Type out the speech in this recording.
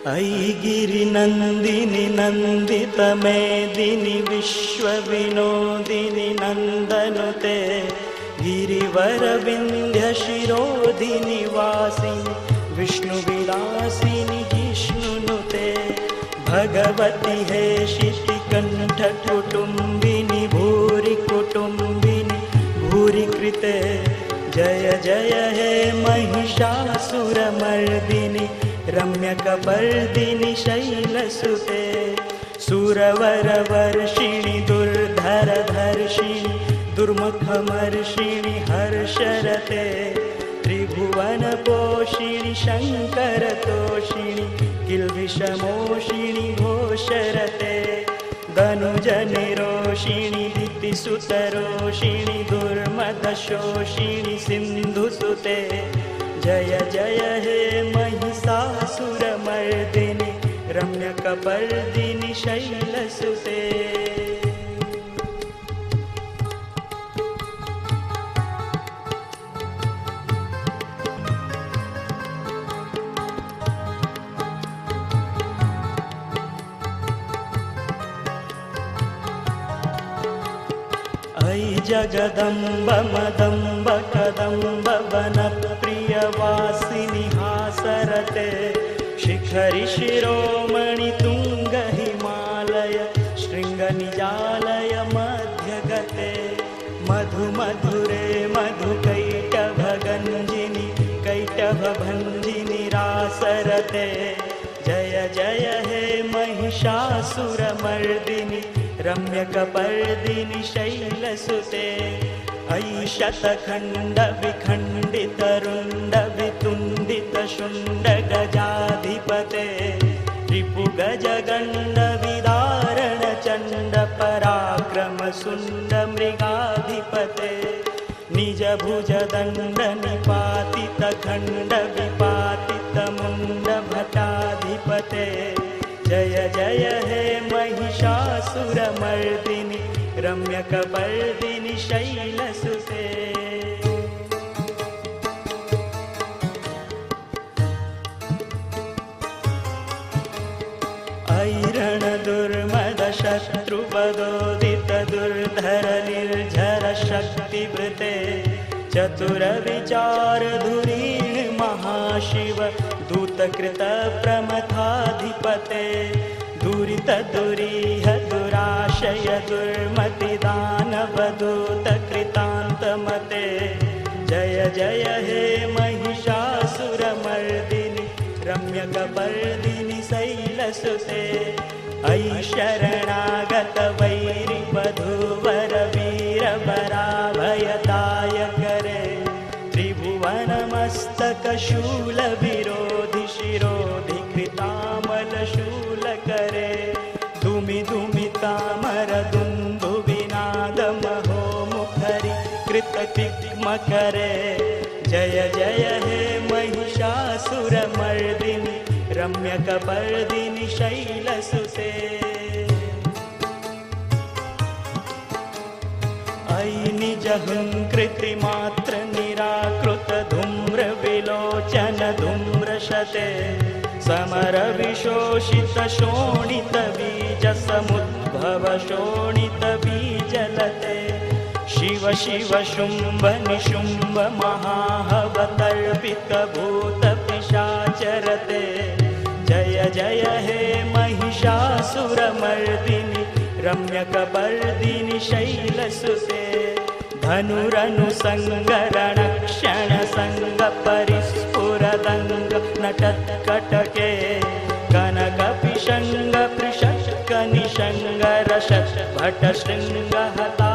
अयि गिरिनन्दिनि नन्दितमेदिनि विश्वविनोदिनि नन्दनुते गिरिवरविन्ध्यशिरोधिनि वासिनि विष्णुविलासिनि जिष्णुनुते भगवति हे शितिकण्ठकुटुम्बिनि भूरि कुटुम्बिनि भूरि कृते जय जय हे महिषासुरमर्दिनि रम्यकपर्दिनि शैलसुते सुरवरवर्षिणि दुर्धरधर्षिणि दुर्मुखमर्षिणि हर्षरते त्रिभुवनपोषिणि शङ्करतोषिणि किल्बिषमोषिणि घोषरते धनुजनिरोषिणि दितिसुतरोषिणि दुर्मदशोषिणि सिन्धुसुते जय जय हे महिषासुरमर्दिनि रम्यकपर्दिनि शैलसुते अयि जगदम्ब मदम्ब कदम्ब वनप्रियवासिनि हासरते शिखरि शिरोमणि तुङ्ग हिमालय शृङ्गनिजालय मध्यगते मधुमधुरे मधुकैटभगञ्जिनि कैटभभञ्जिनि रासरते जय जय हे महिषासुरमर्दिनि रम्यकपर्दिनि शैलसुते अयि शतखण्डविखण्डितरुण्डवितुण्डितशुण्डगजाधिपते रिपुगजगण्डविदारणचण्डपराक्रमसुण्डमृगाधिपते निजभुजदण्डनिपातितखण्डविपातितमुण्डभटाधिपते जय जय हे महिषासुरमर्दिनि रम्यकपर्दिनि शैलसुते अयि रणदुर्मदशत्रुवदोदितदुर्धरनिर्झरशक्तिवृते चतुरविचारधुरीं महाशिव दूतकृतप्रमथाधिपते दुरितदुरीह दुराशय दुर्मतिदानवदूतकृतान्तमते जय जय हे महिषासुरमर्दिनि रम्यकपर्दिनि शैलसुते अयि शरणागतवैरिवधूवरवीरवराभयदायकरे त्रिभुवनमस्तकशूलविरोधि शिरोधि कृतामलशूलकरे धूमि धूमितामरदुन्दुविनादमहोमुखरि कृततिग्मकरे जय जय हे महिषासुरमर्दिनि रम्यकपर्दिनि शैलसुते अयि निजहुङ्कृतिमात्र निराकृत धूम्रविलोचन धूम्रशते समरविशोषित शोणितबीज समुद्भव शोणितबीजलते शिव शिव शुम्भ निशुम्भ महाहवतर्पितभूतपिशाचरते जय जय हे महिषासुरमर्दिनि रम्यकपर्दिनि शैलसुते धनुरनुसङ्गरणक्षणसङ्गपरिस्फुरदङ्ग नटत्कटके कनकपिशङ्गपृषत्कनिशङ्गरषट् भटशृङ्गहता